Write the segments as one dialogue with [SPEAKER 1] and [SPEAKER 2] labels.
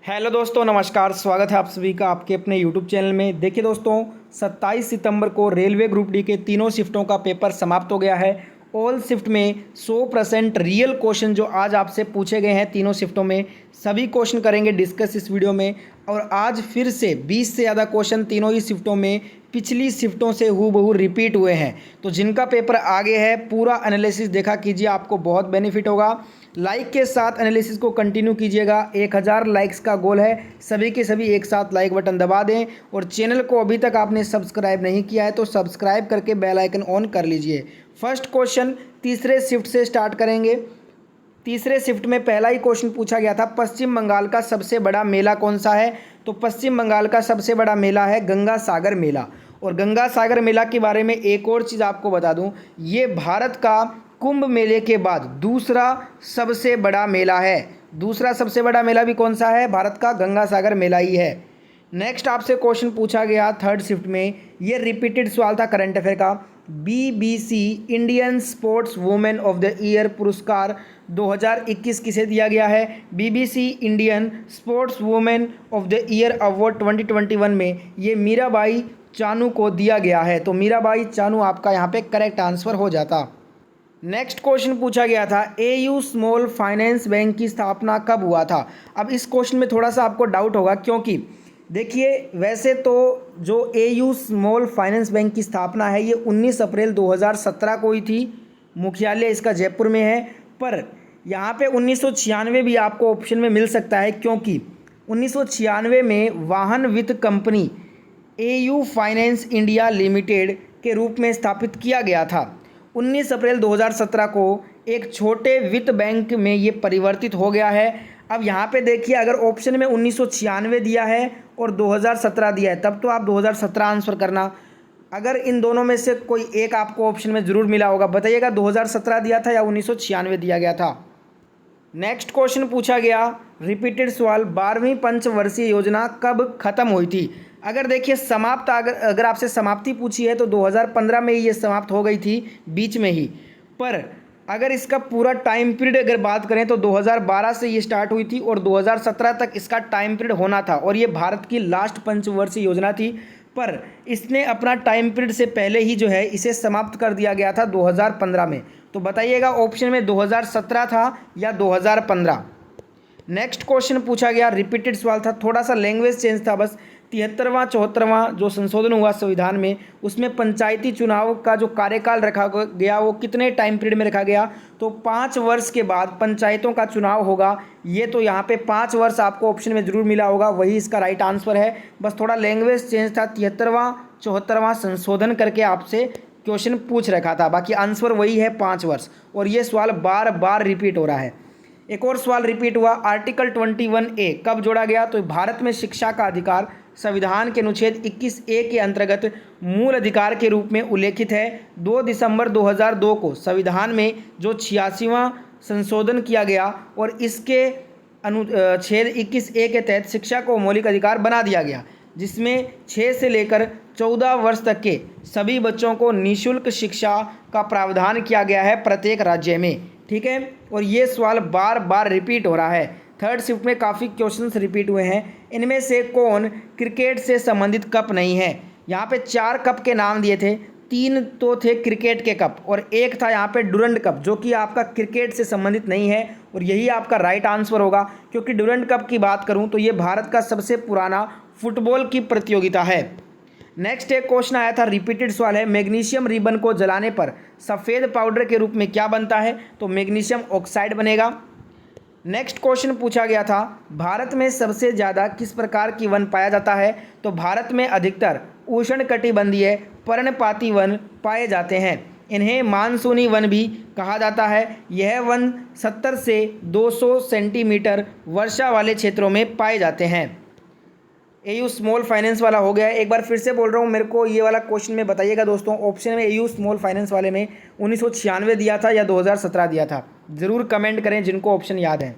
[SPEAKER 1] Hello दोस्तों, नमस्कार। स्वागत है आप सभी का आपके अपने यूट्यूब चैनल में। देखिए दोस्तों, 27 सितंबर को रेलवे ग्रुप डी के तीनों शिफ्टों का पेपर समाप्त हो गया है। ऑल शिफ्ट में 100% रियल क्वेश्चन जो आज आपसे पूछे गए हैं तीनों शिफ्टों में, सभी क्वेश्चन करेंगे डिस्कस इस वीडियो में। और आज फिर से 20 से ज़्यादा क्वेश्चन तीनों ही शिफ्टों में पिछली शिफ्टों से हूबहू रिपीट हुए हैं। तो जिनका पेपर आगे है, पूरा एनालिसिस देखा कीजिए, आपको बहुत बेनिफिट होगा। लाइक के साथ एनालिसिस को कंटिन्यू कीजिएगा। 1000 लाइक्स का गोल है, सभी के सभी एक साथ लाइक बटन दबा दें। और चैनल को अभी तक आपने सब्सक्राइब नहीं किया है तो सब्सक्राइब करके बेल आइकन ऑन कर लीजिए। फर्स्ट क्वेश्चन तीसरे शिफ्ट से स्टार्ट करेंगे। तीसरे शिफ्ट में पहला ही क्वेश्चन पूछा गया था, पश्चिम बंगाल का सबसे बड़ा मेला कौन सा है? तो पश्चिम बंगाल का सबसे बड़ा मेला है गंगा सागर मेला। और गंगा सागर मेला के बारे में एक और चीज़ आपको बता दूं, ये भारत का कुंभ मेले के बाद दूसरा सबसे बड़ा मेला है। दूसरा सबसे बड़ा मेला भी कौन सा है? भारत का गंगा सागर मेला ही है। नेक्स्ट आपसे क्वेश्चन पूछा गया थर्ड शिफ्ट में, ये रिपीटेड सवाल था करंट अफेयर का। BBC Indian sports women of the year पुरस्कार 2021 किसे दिया गया है? BBC Indian sports women of the year award 2021 में ये मीराबाई चानू को दिया गया है। तो मीराबाई चानू आपका यहाँ पे करेक्ट आंसर हो जाता। नेक्स्ट क्वेश्चन पूछा गया था, एयू स्मॉल फाइनेंस बैंक की स्थापना कब हुआ था? अब इस क्वेश्चन में थोड़ा सा आपको डाउट होगा, क्योंकि देखिए वैसे तो जो एयू स्मॉल फाइनेंस बैंक की स्थापना है ये 19 अप्रैल 2017 को हुई थी। मुख्यालय इसका जयपुर में है। पर यहाँ पे 1996 भी आपको ऑप्शन में मिल सकता है, क्योंकि 1996 में वाहन वित्त company AU finance India limited के रूप में स्थापित किया गया था। 19 अप्रैल 2017 को एक छोटे वित्त बैंक में ये परिवर्तित हो गया है। अब यहाँ पे देखिए, अगर ऑप्शन में 1996 दिया है और 2017 दिया है तब तो आप 2017 आंसर करना। अगर इन दोनों में से कोई एक आपको ऑप्शन में ज़रूर मिला होगा, बताइएगा 2017 दिया था या 1996 दिया गया था। नेक्स्ट क्वेश्चन पूछा गया, रिपीटेड सवाल, 12वीं पंचवर्षीय योजना कब खत्म हुई थी? अगर देखिए समाप्त, अगर आपसे समाप्ति पूछी है तो 2015 में ही ये समाप्त हो गई थी, बीच में ही। पर अगर इसका पूरा टाइम पीरियड अगर बात करें तो 2012 से ये स्टार्ट हुई थी और 2017 तक इसका टाइम पीरियड होना था। और ये भारत की लास्ट पंचवर्षीय योजना थी, पर इसने अपना टाइम पीरियड से पहले ही जो है इसे समाप्त कर दिया गया था 2015 में। तो बताइएगा ऑप्शन में 2017 था या 2015। नेक्स्ट क्वेश्चन पूछा गया, रिपीटेड सवाल था, थोड़ा सा लैंग्वेज चेंज था बस। 73वां 74वां जो संशोधन हुआ संविधान में, उसमें पंचायती चुनाव का जो कार्यकाल रखा गया वो कितने टाइम पीरियड में रखा गया? तो 5 वर्ष के बाद पंचायतों का चुनाव होगा। ये तो यहाँ पे 5 वर्ष आपको ऑप्शन में ज़रूर मिला होगा, वही इसका राइट आंसर है। बस थोड़ा लैंग्वेज चेंज था, 73वां 74वां संशोधन करके आपसे क्वेश्चन पूछ रखा था, बाकी आंसर वही है 5 वर्ष। और ये सवाल बार बार रिपीट हो रहा है। एक और सवाल रिपीट हुआ, आर्टिकल 21A कब जोड़ा गया? तो भारत में शिक्षा का अधिकार संविधान के अनुच्छेद 21A के अंतर्गत मूल अधिकार के रूप में उल्लेखित है। 2 दिसंबर 2002 को संविधान में जो 86वां संशोधन किया गया और इसके अनुच्छेद 21A के तहत शिक्षा को मौलिक अधिकार बना दिया गया, जिसमें 6 से लेकर 14 वर्ष तक के सभी बच्चों को निःशुल्क शिक्षा का प्रावधान किया गया है प्रत्येक राज्य में। ठीक है, और ये सवाल बार बार रिपीट हो रहा है। थर्ड शिफ्ट में काफ़ी क्वेश्चंस रिपीट हुए हैं। इनमें से कौन क्रिकेट से संबंधित कप नहीं है? यहाँ पे 4 कप के नाम दिए थे, 3 तो थे क्रिकेट के कप और एक था यहाँ पे डुरंड कप, जो कि आपका क्रिकेट से संबंधित नहीं है। और यही आपका राइट आंसर होगा, क्योंकि डुरंड कप की बात करूँ तो ये भारत का सबसे पुराना फुटबॉल की प्रतियोगिता है। नेक्स्ट एक क्वेश्चन आया था, रिपीटेड सवाल है, मैग्नीशियम रिबन को जलाने पर सफ़ेद पाउडर के रूप में क्या बनता है? तो मैग्नीशियम ऑक्साइड बनेगा। नेक्स्ट क्वेश्चन पूछा गया था, भारत में सबसे ज़्यादा किस प्रकार की वन पाया जाता है? तो भारत में अधिकतर उष्णकटिबंधीय पर्णपाती वन पाए जाते हैं। इन्हें मानसूनी वन भी कहा जाता है। यह वन 70 से 200 सेंटीमीटर वर्षा वाले क्षेत्रों में पाए जाते हैं। एयू स्मॉल फाइनेंस वाला हो गया है। एक बार फिर से बोल रहा हूँ, मेरे को ये वाला क्वेश्चन में बताइएगा दोस्तों, ऑप्शन में एयू स्मॉल फाइनेंस वाले में 1996 दिया था या 2017 दिया था? ज़रूर कमेंट करें जिनको ऑप्शन याद है।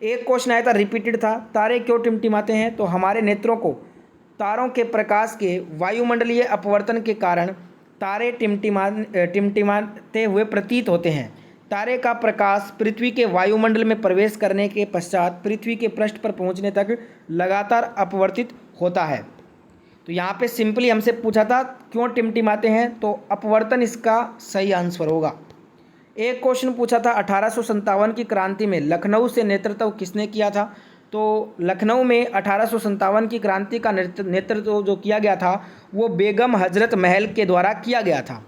[SPEAKER 1] एक क्वेश्चन आया था, रिपीटेड था, तारे क्यों टिमटिमाते हैं? तो हमारे नेत्रों को तारों के प्रकाश के वायुमंडलीय अपवर्तन के कारण तारे टिमटिमाते हुए प्रतीत होते हैं। तारे का प्रकाश पृथ्वी के वायुमंडल में प्रवेश करने के पश्चात पृथ्वी के पृष्ठ पर पहुंचने तक लगातार अपवर्तित होता है। तो यहाँ पे सिंपली हमसे पूछा था क्यों टिमटिमाते हैं, तो अपवर्तन इसका सही आंसर होगा। एक क्वेश्चन पूछा था 1857 की क्रांति में लखनऊ से नेतृत्व किसने किया था, तो लखनऊ में 1857 की क्रांति का नेतृत्व जो किया गया था वो बेगम हजरत महल के द्वारा किया गया था।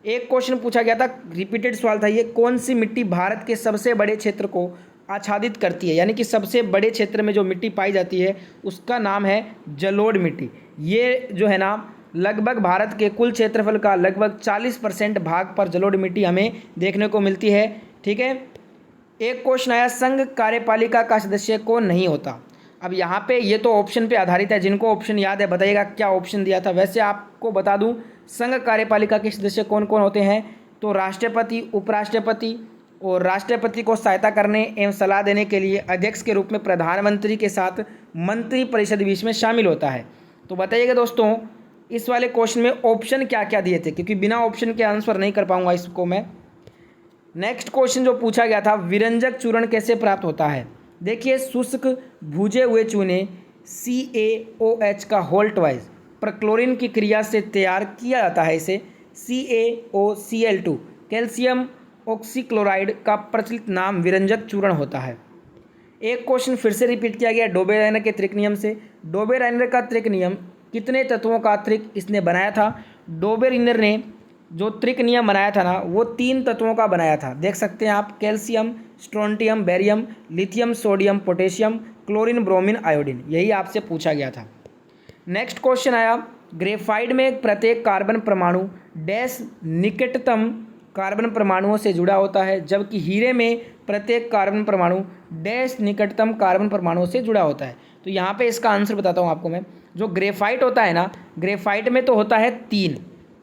[SPEAKER 1] एक क्वेश्चन पूछा गया था, रिपीटेड सवाल था ये, कौन सी मिट्टी भारत के सबसे बड़े क्षेत्र को आच्छादित करती है, यानी कि सबसे बड़े क्षेत्र में जो मिट्टी पाई जाती है उसका नाम है जलोढ़ मिट्टी। ये जो है ना लगभग भारत के कुल क्षेत्रफल का लगभग 40% भाग पर जलोढ़ मिट्टी हमें देखने को मिलती है। ठीक है। एक क्वेश्चन आया, संघ कार्यपालिका का सदस्य कौन नहीं होता। अब यहाँ पे ये तो ऑप्शन पे आधारित है, जिनको ऑप्शन याद है बताइएगा क्या ऑप्शन दिया था। वैसे आपको बता दूं संघ कार्यपालिका के सदस्य कौन कौन होते हैं, तो राष्ट्रपति, उपराष्ट्रपति और राष्ट्रपति को सहायता करने एवं सलाह देने के लिए अध्यक्ष के रूप में प्रधानमंत्री के साथ मंत्री परिषद भी इसमें शामिल होता है। तो बताइएगा दोस्तों इस वाले क्वेश्चन में ऑप्शन क्या क्या दिए थे, क्योंकि बिना ऑप्शन के आंसर नहीं कर पाऊंगा इसको मैं। नेक्स्ट क्वेश्चन जो पूछा गया था, विरंजक चूर्ण कैसे प्राप्त होता है। देखिए शुष्क भूजे हुए चूने CaOH का होल्ट वाइज परक्लोरिन की क्रिया से तैयार किया जाता है। इसे CaOCl2 कैल्शियम ऑक्सीक्लोराइड का प्रचलित नाम विरंजक चूर्ण होता है। एक क्वेश्चन फिर से रिपीट किया गया डोबे-रायनर के त्रिक नियम से। डोबे-रायनर का त्रिक नियम कितने तत्वों का त्रिक इसने बनाया था। डोबे-रायनर ने जो त्रिक नियम बनाया था ना वो 3 तत्वों का बनाया था, देख सकते हैं आप, calcium, strontium, barium, lithium, sodium, potassium, chlorine, bromine, iodine. यही आपसे पूछा गया था। नेक्स्ट क्वेश्चन आया, ग्रेफाइट में प्रत्येक कार्बन परमाणु डैश निकटतम कार्बन परमाणुओं से जुड़ा होता है, जबकि हीरे में प्रत्येक कार्बन परमाणु डैश निकटतम कार्बन परमाणुओं से जुड़ा होता है। तो यहाँ पे इसका आंसर बताता हूँ आपको मैं। जो ग्रेफाइट होता है ना, ग्रेफाइट में तो होता है 3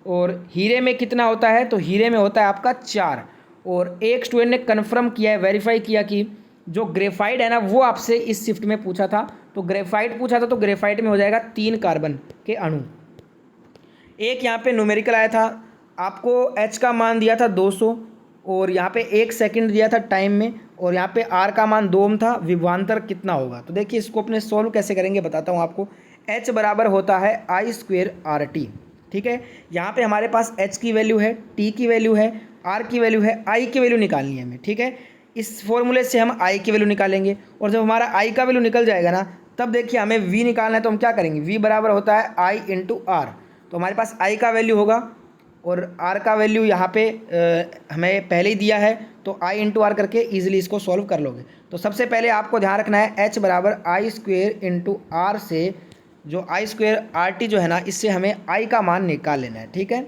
[SPEAKER 1] और हीरे में कितना होता है, तो हीरे में होता है आपका 4। और एक स्टूडेंट ने कन्फर्म किया है, वेरीफाई किया कि जो ग्रेफाइट है ना वो आपसे इस शिफ्ट में पूछा था, तो ग्रेफाइट पूछा था तो ग्रेफाइट में हो जाएगा 3 कार्बन के अणु। एक यहाँ पे न्यूमेरिकल आया था, आपको H का मान दिया था 200 और यहाँ पे 1 सेकंड दिया था टाइम में, और यहाँ पे R का मान 2 ओम था, विभवांतर कितना होगा। तो देखिए इसको अपने सॉल्व कैसे करेंगे बताता हूँ आपको। H बराबर होता है I²RT। ठीक है, यहाँ पे हमारे पास H की वैल्यू है, T की वैल्यू है, R की वैल्यू है, I की वैल्यू निकालनी है हमें। ठीक है, इस फॉर्मूले से हम I की वैल्यू निकालेंगे, और जब हमारा I का वैल्यू निकल जाएगा ना तब देखिए हमें V निकालना है, तो हम क्या करेंगे, V बराबर होता है I × R। तो हमारे पास I का वैल्यू होगा और R का वैल्यू यहाँ पे हमें पहले ही दिया है, तो I × R करके ईजिली इसको सॉल्व कर लोगे। तो सबसे पहले आपको ध्यान रखना है H बराबर I² × R से जो I²RT जो है ना, इससे हमें I का मान निकाल लेना है। ठीक है,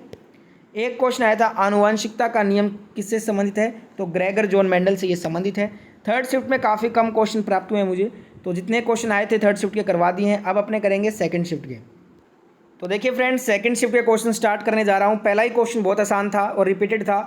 [SPEAKER 1] एक क्वेश्चन आया था आनुवंशिकता का नियम किससे संबंधित है, तो ग्रेगर जॉन मेंडल से ये संबंधित है। थर्ड शिफ्ट में काफ़ी कम क्वेश्चन प्राप्त हुए हैं मुझे, तो जितने क्वेश्चन आए थे थर्ड शिफ्ट के करवा दिए हैं। अब अपने करेंगे सेकंड शिफ्ट के। तो देखिए फ्रेंड्स, सेकंड शिफ्ट के क्वेश्चन स्टार्ट करने जा रहा हूँ। पहला ही क्वेश्चन बहुत आसान था और रिपीटेड था।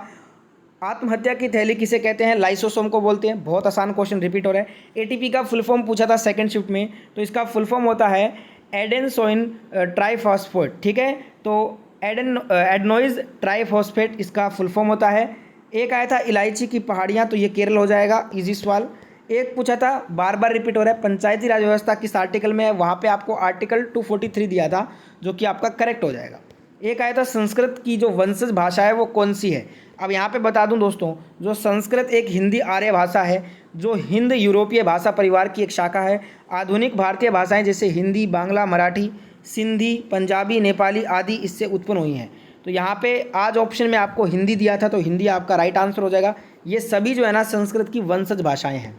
[SPEAKER 1] आत्महत्या की थैली किसे कहते हैं, लाइसोसोम को बोलते हैं। बहुत आसान क्वेश्चन रिपीट हो रहा है। ATP का फुल फॉर्म पूछा था सेकंड शिफ्ट में, तो इसका फुल फॉर्म होता है एडेनोसिन ट्राइफॉस्फेट। ठीक है, तो एडेनोइज ट्राइफॉस्फेट इसका फुल फॉर्म होता है। एक आया था इलायची की पहाड़ियाँ, तो ये केरल हो जाएगा, इजी सवाल। एक पूछा था, बार बार रिपीट हो रहा है, पंचायती राज व्यवस्था किस आर्टिकल में है, वहाँ पे आपको आर्टिकल 243 दिया था, जो कि आपका करेक्ट हो जाएगा। एक आया था संस्कृत की जो वंशज भाषा है वो कौन सी है। अब यहाँ पे बता दूं दोस्तों, जो संस्कृत एक हिंदी आर्य भाषा है, जो हिंद यूरोपीय भाषा परिवार की एक शाखा है। आधुनिक भारतीय भाषाएं जैसे हिंदी, बांग्ला, मराठी, सिंधी, पंजाबी, नेपाली आदि इससे उत्पन्न हुई हैं। तो यहाँ पे आज ऑप्शन में आपको हिंदी दिया था, तो हिंदी आपका राइट आंसर हो जाएगा। ये सभी जो है ना संस्कृत की वंशज भाषाएँ हैं।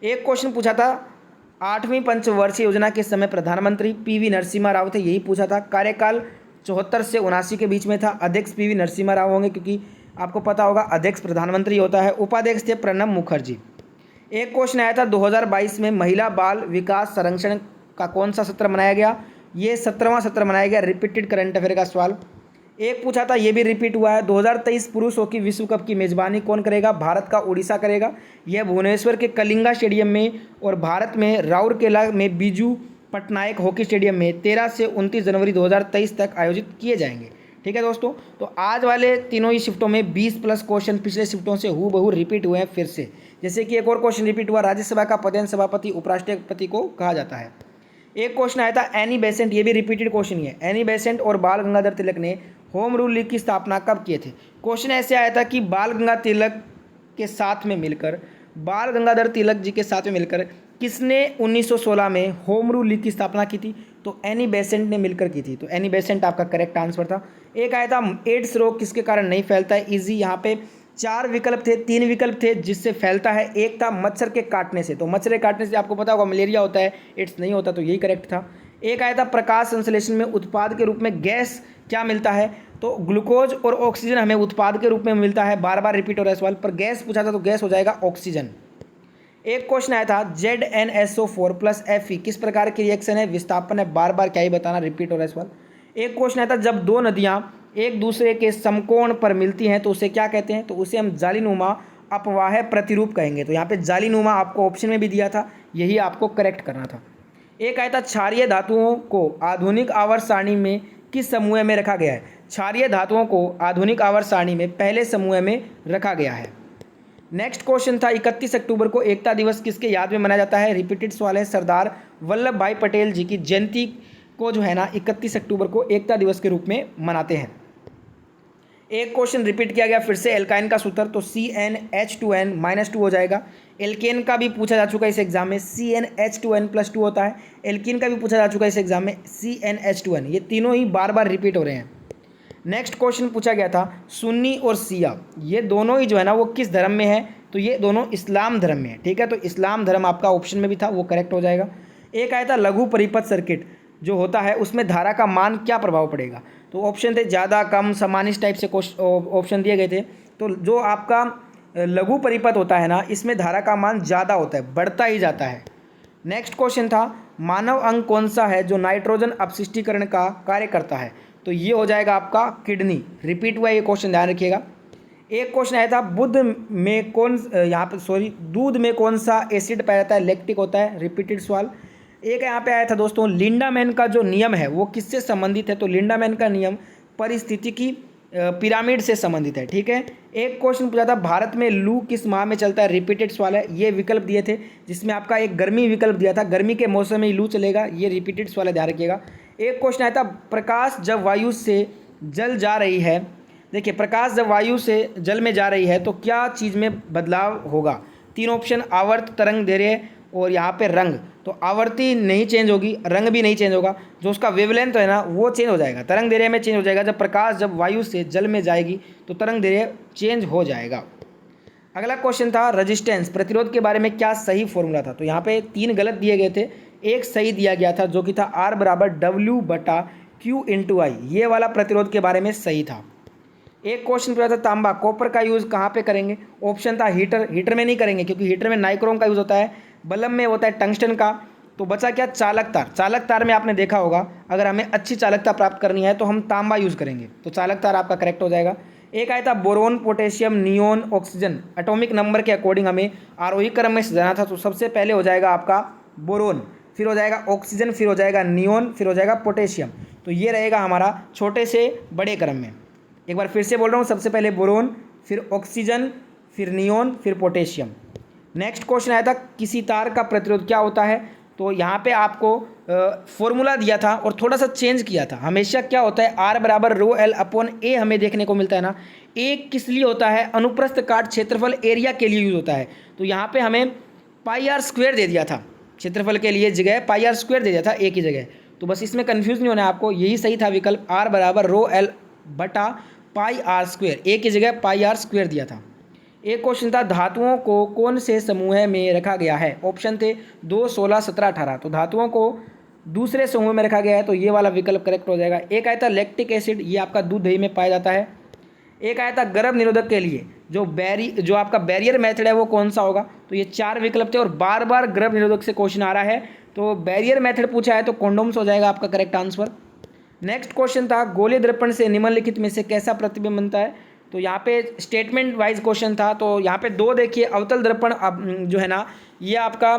[SPEAKER 1] एक क्वेश्चन पूछा था 8वीं पंचवर्षीय योजना के समय प्रधानमंत्री PV नरसिम्हा राव थे, यही पूछा था। कार्यकाल 74 से 79 के बीच में था। अध्यक्ष PV नरसिम्हा राव होंगे, क्योंकि आपको पता होगा अध्यक्ष प्रधानमंत्री होता है। उपाध्यक्ष थे प्रणब मुखर्जी। एक क्वेश्चन आया था 2022 में महिला बाल विकास संरक्षण का कौन सा सत्र मनाया गया, ये 17वां सत्र मनाया गया। रिपीटेड करंट अफेयर का सवाल। एक पूछा था, ये भी रिपीट हुआ है, 2023 पुरुष हॉकी विश्व कप की मेज़बानी कौन करेगा, भारत का उड़ीसा करेगा। यह भुवनेश्वर के कलिंगा स्टेडियम में और भारत में राउरकेला में बीजू पटनायक हॉकी स्टेडियम में 13 से 29 जनवरी 2023 तक आयोजित किए जाएंगे। ठीक है दोस्तों, तो आज वाले तीनों ही शिफ्टों में 20 प्लस क्वेश्चन पिछले शिफ्टों से हूबहू रिपीट हुए हैं फिर से। जैसे कि एक और क्वेश्चन रिपीट हुआ, राज्यसभा का पदेन सभापति उपराष्ट्रपति को कहा जाता है। एक क्वेश्चन आया था एनी बेसेंट, ये भी रिपीटेड क्वेश्चन ही है। एनी बेसेंट और बाल गंगाधर तिलक ने होम रूल लीग की स्थापना कब किए थे? क्वेश्चन ऐसे आया था कि बाल गंगाधर तिलक के साथ में मिलकर, बाल गंगाधर तिलक जी के साथ में मिलकर किसने 1916 में होम रूल लीग की स्थापना की थी? तो एनी बेसेंट ने मिलकर की थी। तो एनी बेसेंट आपका करेक्ट आंसर था। एक आया था एड्स रोग किसके कारण नहीं फैलता है? इजी, यहाँ पे 4 विकल्प थे, 3 विकल्प थे जिससे फैलता है। एक था मच्छर के काटने से, तो मच्छर के काटने से आपको पता होगा मलेरिया होता है, एड्स नहीं होता, तो यही करेक्ट था। एक आया था प्रकाश संश्लेषण में उत्पाद के रूप में गैस क्या मिलता है? तो ग्लूकोज और ऑक्सीजन हमें उत्पाद के रूप में मिलता है। बार बार रिपीट हो रहा है सवाल, पर गैस पूछा था तो गैस हो जाएगा ऑक्सीजन। एक क्वेश्चन आया था ZnSO4 प्लस Fe किस प्रकार की रिएक्शन है? विस्थापन है, बार बार क्या ही बताना, रिपीट हो रहा है सवाल। एक क्वेश्चन आया था जब दो नदियां एक दूसरे के समकोण पर मिलती हैं तो उसे क्या कहते हैं? तो उसे हम जालीनुमा अपवाह प्रतिरूप कहेंगे। तो यहाँ पे जालीनुमा आपको ऑप्शन में भी दिया था, यही आपको करेक्ट करना था। एक आया था क्षारीय धातुओं को आधुनिक आवर्त सारणी में किस समूह में रखा गया है? क्षारीय धातुओं को आधुनिक आवर्त सारणी में पहले समूह में रखा गया है। नेक्स्ट क्वेश्चन था 31 अक्टूबर को एकता दिवस किसके याद में मनाया जाता है? रिपीटेड सवाल है। सरदार वल्लभ भाई पटेल जी की जयंती को जो है ना 31 अक्टूबर को एकता दिवस के रूप में मनाते हैं। एक क्वेश्चन रिपीट किया गया फिर से, एल्काइन का सूत्र, तो CnH2n-2 हो जाएगा। एल्केन का भी पूछा जा चुका है इस एग्जाम में, CnH2n+2 होता है। एल्कीन का भी पूछा जा चुका है इस एग्जाम में, CnH2n। ये तीनों ही बार बार रिपीट हो रहे हैं। नेक्स्ट क्वेश्चन पूछा गया था सुन्नी और शिया, ये दोनों ही जो है ना वो किस धर्म में है? तो ये दोनों इस्लाम धर्म में है। ठीक है, तो इस्लाम धर्म आपका ऑप्शन में भी था, वो करेक्ट हो जाएगा। एक आया था लघु परिपथ सर्किट जो होता है उसमें धारा का मान क्या प्रभाव पड़ेगा? तो ऑप्शन थे ज़्यादा, कम, समान, इस टाइप से ऑप्शन दिए गए थे। तो जो आपका लघु परिपथ होता है ना, इसमें धारा का मान ज़्यादा होता है, बढ़ता ही जाता है। नेक्स्ट क्वेश्चन था मानव अंग कौन सा है जो नाइट्रोजन अपशिष्टीकरण का कार्य करता है? तो ये हो जाएगा आपका किडनी। रिपीट हुआ ये क्वेश्चन, ध्यान रखिएगा। एक क्वेश्चन आया था दूध में कौन सा एसिड पाया जाता है? लैक्टिक होता है। रिपीटेड सवाल। एक यहाँ पे आया था दोस्तों लिंडामैन का जो नियम है वो किससे संबंधित है? तो लिंडामैन का नियम परिस्थितिकी पिरामिड से संबंधित है। ठीक है। एक क्वेश्चन पूछा था भारत में लू किस माह में चलता है? रिपीटेड सवाल है। ये विकल्प दिए थे जिसमें आपका एक गर्मी विकल्प दिया था, गर्मी के मौसम में लू चलेगा। ये रिपीटेड सवाल है, ध्यान रखिएगा। एक क्वेश्चन आया था प्रकाश जब वायु से जल जा रही है, देखिए प्रकाश जब वायु से जल में जा रही है तो क्या चीज़ में बदलाव होगा? 3 ऑप्शन, आवर्त, तरंग दैर्घ्य और यहाँ पे रंग। तो आवर्ती नहीं चेंज होगी, रंग भी नहीं चेंज होगा, जो उसका वेवलेंथ है ना वो चेंज हो जाएगा, तरंग दैर्घ्य में चेंज हो जाएगा। जब प्रकाश जब वायु से जल में जाएगी तो तरंग दैर्घ्य चेंज हो जाएगा। अगला क्वेश्चन था रेजिस्टेंस, प्रतिरोध के बारे में क्या सही फॉर्मूला था? तो यहाँ पे 3 गलत दिए गए थे, एक सही दिया गया था जो कि था R = W/Q/I। ये वाला प्रतिरोध के बारे में सही था। एक क्वेश्चन पूछा था तांबा कॉपर का यूज़ कहाँ पे करेंगे? ऑप्शन था हीटर में नहीं करेंगे क्योंकि हीटर में नाइक्रोम का यूज़ होता है, बल्ब में होता है टंगस्टन का। तो बचा क्या? चालक तार। चालक तार में आपने देखा होगा अगर हमें अच्छी चालकता प्राप्त करनी है तो हम तांबा यूज़ करेंगे, तो चालक तार आपका करेक्ट हो जाएगा। एक आया था boron, potassium, neon, oxygen, atomic number के अकॉर्डिंग हमें आरोही क्रम में सजाना था। तो सबसे पहले हो जाएगा आपका बोरोन, फिर हो जाएगा ऑक्सीजन, फिर हो जाएगा नियोन, फिर हो जाएगा पोटेशियम। तो ये रहेगा हमारा छोटे से बड़े क्रम में। एक बार फिर से बोल रहा हूँ, सबसे पहले बोरोन, फिर ऑक्सीजन, फिर नियोन, फिर पोटेशियम। नेक्स्ट क्वेश्चन आया था किसी तार का प्रतिरोध क्या होता है? तो यहाँ पे आपको फॉर्मूला दिया था और थोड़ा सा चेंज किया था। हमेशा क्या होता है R = ρl/A हमें देखने को मिलता है ना। A किस लिए होता है? अनुप्रस्थ काट क्षेत्रफल एरिया के लिए यूज होता है। तो यहाँ पे हमें πr² दे दिया था, क्षेत्रफल के लिए जगह πr² दे दिया था A की जगह। तो बस इसमें कन्फ्यूज़ नहीं होना है आपको, यही सही था विकल्प, R = ρl/πr², A की जगह πr² दिया था। एक क्वेश्चन था धातुओं को कौन से समूह में रखा गया है? ऑप्शन थे 2, 16, 17, 18। तो धातुओं को दूसरे समूह में रखा गया है, तो ये वाला विकल्प करेक्ट हो जाएगा। एक आया था लैक्टिक एसिड, ये आपका दूध दही में पाया जाता है। एक आया था गर्भ निरोधक के लिए जो आपका बैरियर मेथड है वो कौन सा होगा? तो ये 4 विकल्प थे और बार बार गर्भ निरोधक से क्वेश्चन आ रहा है, तो बैरियर मेथड पूछा है तो कॉन्डोम्स हो जाएगा आपका करेक्ट आंसर। नेक्स्ट क्वेश्चन था गोलीय दर्पण से निम्नलिखित में से कैसा प्रतिबिंब बनता है? तो यहाँ पे स्टेटमेंट वाइज क्वेश्चन था, तो यहाँ पे 2 देखिए अवतल दर्पण जो है ना ये आपका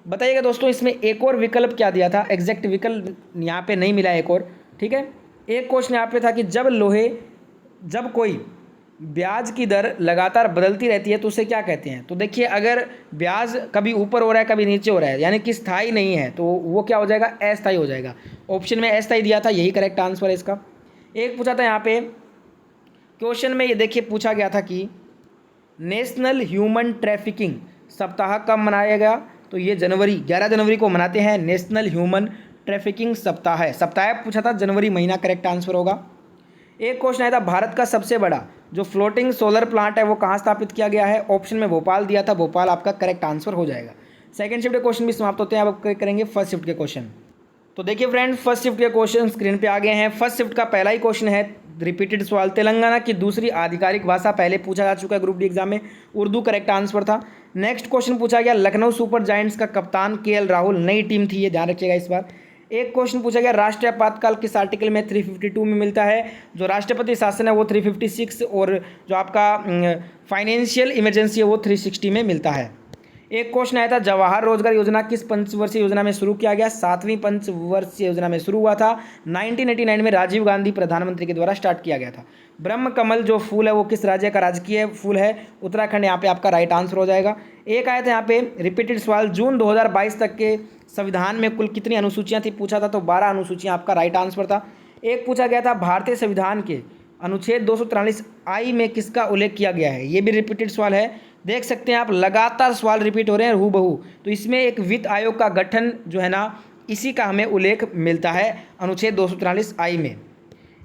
[SPEAKER 1] बताइएगा दोस्तों, इसमें एक और विकल्प क्या दिया था? एग्जैक्ट विकल्प यहाँ पे नहीं मिला एक और, ठीक है। एक क्वेश्चन यहाँ पे था कि जब कोई ब्याज की दर लगातार बदलती रहती है तो उसे क्या कहते हैं। तो देखिए, अगर ब्याज कभी ऊपर हो रहा है कभी नीचे हो रहा है, यानी कि स्थायी नहीं है, तो वो क्या हो जाएगा, अस्थायी हो जाएगा। ऑप्शन में अस्थायी दिया था, यही करेक्ट आंसर है इसका। एक पूछा था यहाँ पे क्वेश्चन में, ये देखिए पूछा गया था कि नेशनल ह्यूमन ट्रैफिकिंग सप्ताह कब मनाया गया। तो ये 11 जनवरी को मनाते हैं, नेशनल ह्यूमन ट्रैफिकिंग सप्ताह है। सप्ताह पूछा था, जनवरी महीना करेक्ट आंसर होगा। एक क्वेश्चन आया था भारत का सबसे बड़ा जो फ्लोटिंग सोलर प्लांट है वो कहाँ स्थापित किया गया है। ऑप्शन में भोपाल दिया था, भोपाल आपका करेक्ट आंसर हो जाएगा। सेकंड शिफ्ट के क्वेश्चन भी समाप्त होते हैं, अब करेंगे फर्स्ट शिफ्ट के क्वेश्चन। तो देखिए फ्रेंड, फर्स्ट शिफ्ट के क्वेश्चन स्क्रीन पे आ गए हैं। फर्स्ट शिफ्ट का पहला ही क्वेश्चन है रिपीटेड सवाल, तेलंगाना की दूसरी आधिकारिक भाषा पहले पूछा जा चुका है ग्रुप डी एग्जाम में, उर्दू करेक्ट आंसर था। नेक्स्ट क्वेश्चन पूछा गया लखनऊ सुपर जायंट्स का कप्तान केएल राहुल, नई टीम थी ये, ध्यान रखिएगा इस बार। एक क्वेश्चन पूछा गया राष्ट्रीय आपातकाल किस आर्टिकल में 352 में मिलता है। जो राष्ट्रपति शासन है वो 356 और जो आपका फाइनेंशियल इमरजेंसी है वो 360 में मिलता है। एक क्वेश्चन आया था जवाहर रोजगार योजना किस पंचवर्षीय योजना में शुरू किया गया। 7वीं पंचवर्षीय योजना में शुरू हुआ था। 1989 में राजीव गांधी प्रधानमंत्री के द्वारा स्टार्ट किया गया था। ब्रह्म कमल जो फूल है वो किस राज्य का राजकीय फूल है। उत्तराखंड यहाँ पे आपका राइट आंसर हो जाएगा। एक आया था यहाँ पे रिपीटेड सवाल जून 2022 तक के संविधान में कुल कितनी अनुसूचियाँ थी पूछा था, तो 12 अनुसूचियाँ आपका राइट आंसर था। एक पूछा गया था भारतीय संविधान के अनुच्छेद 243 आई में किसका उल्लेख किया गया है। ये भी रिपीटेड सवाल है, देख सकते हैं आप लगातार सवाल रिपीट हो रहे हैं हूबहू। तो इसमें एक वित्त आयोग का गठन जो है ना, इसी का हमें उल्लेख मिलता है अनुच्छेद 243 आई में।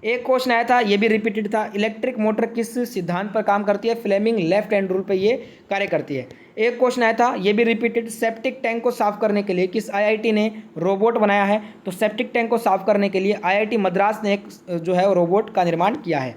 [SPEAKER 1] एक क्वेश्चन आया था, ये भी रिपीटेड था, इलेक्ट्रिक मोटर किस सिद्धांत पर काम करती है। फ्लेमिंग लेफ्ट हैंड रूल पर ये कार्य करती है। एक क्वेश्चन आया था, ये भी रिपीटेड, सेप्टिक टैंक को साफ करने के लिए किस आईआईटी ने रोबोट बनाया है। तो सेप्टिक टैंक को साफ करने के लिए आईआईटी मद्रास ने एक जो है रोबोट का निर्माण किया है।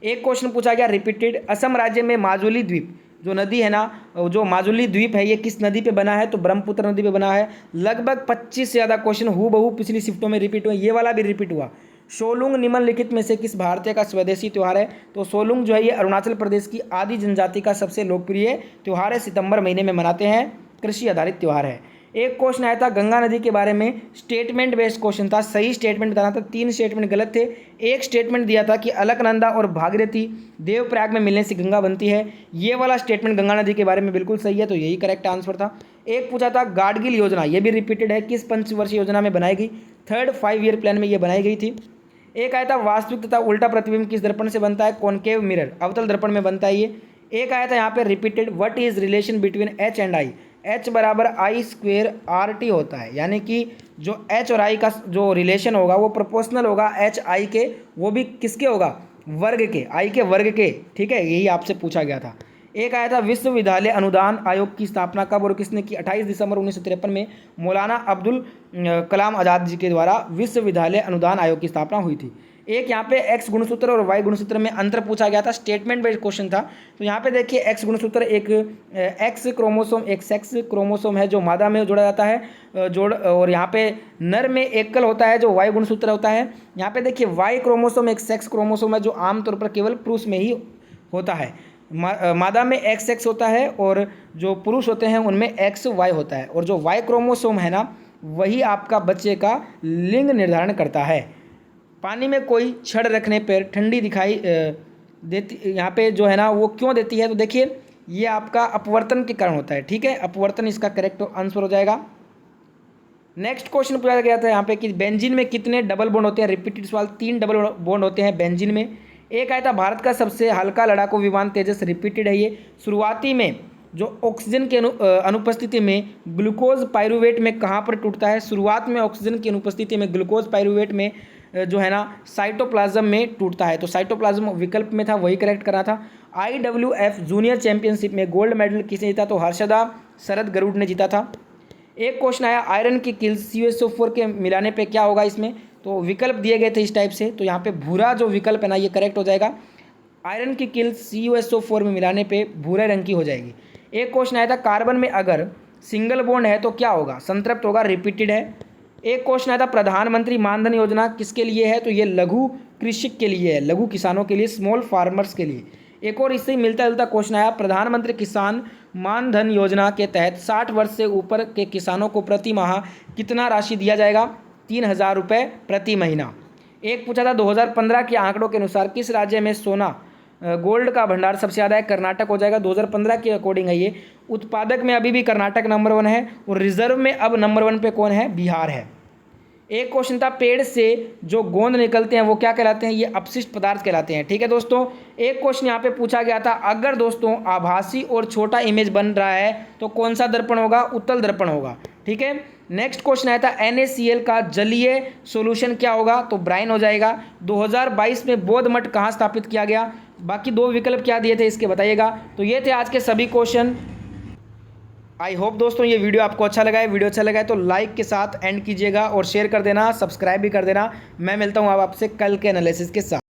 [SPEAKER 1] एक क्वेश्चन पूछा गया रिपीटेड, असम राज्य में माजुली द्वीप जो नदी है ना, जो माजुली द्वीप है ये किस नदी पे बना है। तो ब्रह्मपुत्र नदी पे बना है। लगभग 25 से ज़्यादा क्वेश्चन हूबहू पिछली शिफ्टों में रिपीट हुए, ये वाला भी रिपीट हुआ। सोलुंग निम्नलिखित में से किस भारतीय का स्वदेशी त्यौहार है। तो सोलुंग जो है ये अरुणाचल प्रदेश की आदि जनजाति का सबसे लोकप्रिय त्यौहार है, सितंबर महीने में मनाते हैं, कृषि आधारित त्यौहार है। एक क्वेश्चन आया था गंगा नदी के बारे में, स्टेटमेंट बेस्ड क्वेश्चन था, सही स्टेटमेंट बताना था। 3 स्टेटमेंट गलत थे। एक स्टेटमेंट दिया था कि अलकनंदा और भागीरथी देवप्रयाग में मिलने से गंगा बनती है, ये वाला स्टेटमेंट गंगा नदी के बारे में बिल्कुल सही है, तो यही करेक्ट आंसर था। एक पूछा था गाडगिल योजना, ये भी रिपीटेड है, किस पंचवर्षीय योजना में बनाई गई। 3rd 5 ईयर प्लान में ये बनाई गई थी। एक आया था वास्तविक तथा उल्टा प्रतिबिंब किस दर्पण से बनता है। कॉनकेव मिरर, अवतल दर्पण में बनता है ये। एक आया था यहाँ पे repeated, what is relation between H and I. H बराबर आई स्क्वेयर आर टी होता है, यानी कि जो एच और आई का जो रिलेशन होगा वो प्रोपोर्शनल होगा एच आई के, वो भी किसके होगा, वर्ग के, आई के वर्ग के, ठीक है, यही आपसे पूछा गया था। एक आया था विश्वविद्यालय अनुदान आयोग की स्थापना कब और किसने की। 28 दिसंबर 1953 में मौलाना अब्दुल कलाम आज़ाद जी के द्वारा विश्वविद्यालय अनुदान आयोग की स्थापना हुई थी। एक यहाँ पे एक्स गुणसूत्र और वाई गुणसूत्र में अंतर पूछा गया था, स्टेटमेंट बेस्ड क्वेश्चन था। तो यहाँ पे देखिए एक्स गुणसूत्र एक एक्स क्रोमोसोम, एक सेक्स क्रोमोसोम है जो मादा में जोड़ा जाता है और यहाँ पे नर में एकल होता है जो वाई गुणसूत्र होता है। यहाँ पे देखिए वाई क्रोमोसोम एक सेक्स क्रोमोसोम है जो आमतौर पर केवल पुरुष में ही होता है। मादा में एक्स एक्स होता है और जो पुरुष होते हैं उनमें एक्स वाई होता है, और जो वाई क्रोमोसोम है ना वही आपका बच्चे का लिंग निर्धारण करता है। पानी में कोई छड़ रखने पर ठंडी दिखाई देती, यहाँ पे जो है ना वो क्यों देती है। तो देखिए ये आपका अपवर्तन के कारण होता है, ठीक है, अपवर्तन इसका करेक्ट आंसर हो जाएगा। नेक्स्ट क्वेश्चन पूछा गया था यहाँ पे कि बेंजीन में कितने डबल बॉन्ड होते हैं। रिपीटेड सवाल, 3 डबल बॉन्ड होते हैं बेंजीन में। एक आया था भारत का सबसे हल्का लड़ाकू विमान तेजस, रिपीटेड है ये। शुरुआती में जो ऑक्सीजन की अनुपस्थिति में ग्लूकोज पायरुवेट में कहाँ पर टूटता है। शुरुआत में ऑक्सीजन की अनुपस्थिति में ग्लूकोज पायरुवेट में जो है ना साइटोप्लाज्म में टूटता है, तो साइटोप्लाज्म विकल्प में था, वही करेक्ट करा था। IWF जूनियर चैंपियनशिप में गोल्ड मेडल किसने जीता। तो हर्षदा शरद गरुड़ ने जीता था। एक क्वेश्चन आया आयरन की किल्स CuSO4 के मिलाने पे क्या होगा इसमें। तो विकल्प दिए गए थे इस टाइप से, तो यहाँ पे भूरा जो विकल्प है ना ये करेक्ट हो जाएगा। आयरन की किल्स CuSO4 में मिलाने पे भूरे रंग की हो जाएगी। एक क्वेश्चन आया था कार्बन में अगर सिंगल बॉन्ड है तो क्या होगा, संतृप्त होगा, रिपीटेड है। एक क्वेश्चन आया था प्रधानमंत्री मानधन योजना किसके लिए है। तो ये लघु कृषक के लिए है, लघु किसानों के लिए, स्मॉल फार्मर्स के लिए। एक और इससे मिलता जुलता क्वेश्चन आया प्रधानमंत्री किसान मानधन योजना के तहत 60 वर्ष से ऊपर के किसानों को प्रति माह कितना राशि दिया जाएगा। 3000 रुपये प्रति महीना। एक पूछा था 2015 के आंकड़ों के अनुसार किस राज्य में सोना गोल्ड का भंडार सबसे ज़्यादा है, कर्नाटक हो जाएगा। 2015 के अकॉर्डिंग है ये। उत्पादक में अभी भी कर्नाटक नंबर 1 है और रिजर्व में अब नंबर 1 पे कौन है, बिहार है। एक क्वेश्चन था पेड़ से जो गोंद निकलते हैं वो क्या कहलाते हैं, ये अपशिष्ट पदार्थ कहलाते हैं। ठीक है दोस्तों। एक क्वेश्चन यहाँ पे पूछा गया था, अगर दोस्तों आभासी और छोटा इमेज बन रहा है तो कौन सा दर्पण होगा, उत्तल दर्पण होगा। ठीक है। नेक्स्ट क्वेश्चन आया था NaCl का जलीय सॉल्यूशन क्या होगा, तो ब्राइन हो जाएगा। 2022 में बौद्ध मठ कहाँ स्थापित किया गया, बाकी 2 विकल्प क्या दिए थे इसके बताइएगा। तो ये थे आज के सभी क्वेश्चन। आई होप दोस्तों ये वीडियो आपको अच्छा लगा है। वीडियो अच्छा लगा है तो लाइक के साथ एंड कीजिएगा और शेयर कर देना, सब्सक्राइब भी कर देना। मैं मिलता हूँ अब आपसे कल के एनालिसिस के साथ।